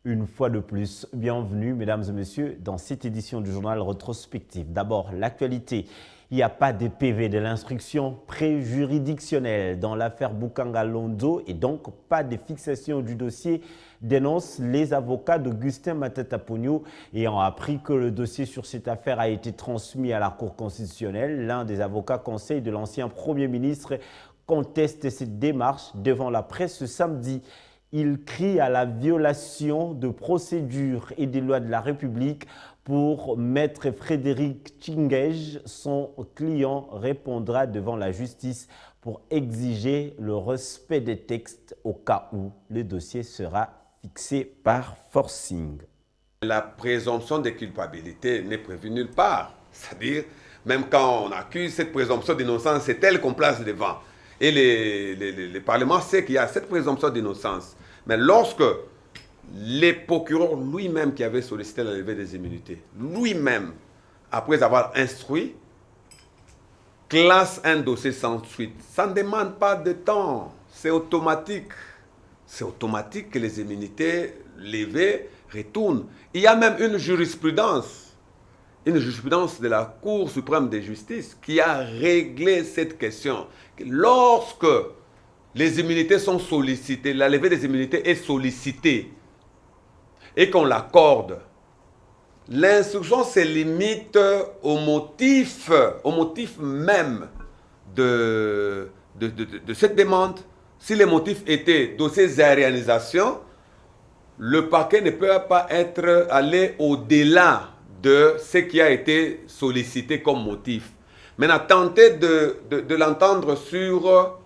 Une fois de plus, bienvenue mesdames et messieurs dans cette édition du journal rétrospectif. D'abord, l'actualité. Il n'y a pas de PV de l'instruction préjuridictionnelle dans l'affaire Bukanga Londo et donc pas de fixation du dossier, dénoncent les avocats d'Augustin Matata Ponyo ayant appris que le dossier sur cette affaire a été transmis à la Cour constitutionnelle. L'un des avocats conseils de l'ancien Premier ministre conteste cette démarche devant la presse ce samedi. Il crie à la violation de procédures et des lois de la République. Pour Maître Frédéric Tchingej, son client répondra devant la justice pour exiger le respect des textes au cas où le dossier sera fixé par forcing. La présomption de culpabilité n'est prévue nulle part. C'est-à-dire, même quand on accuse, cette présomption d'innocence, c'est elle qu'on place devant. Et le Parlement sait qu'il y a cette présomption d'innocence. Mais lorsque le procureur lui-même qui avait sollicité la levée des immunités, lui-même, après avoir instruit, classe un dossier sans suite, ça ne demande pas de temps, c'est automatique. C'est automatique que les immunités levées retournent. Il y a même une jurisprudence de la Cour suprême de justice qui a réglé cette question. Lorsque les immunités sont sollicitées, la levée des immunités est sollicitée et qu'on l'accorde, l'instruction se limite au motif même de cette demande. Si les motifs étaient dossiers à réalisation, le parquet ne peut pas être allé au-delà de ce qui a été sollicité comme motif. Maintenant, tenter de l'entendre sur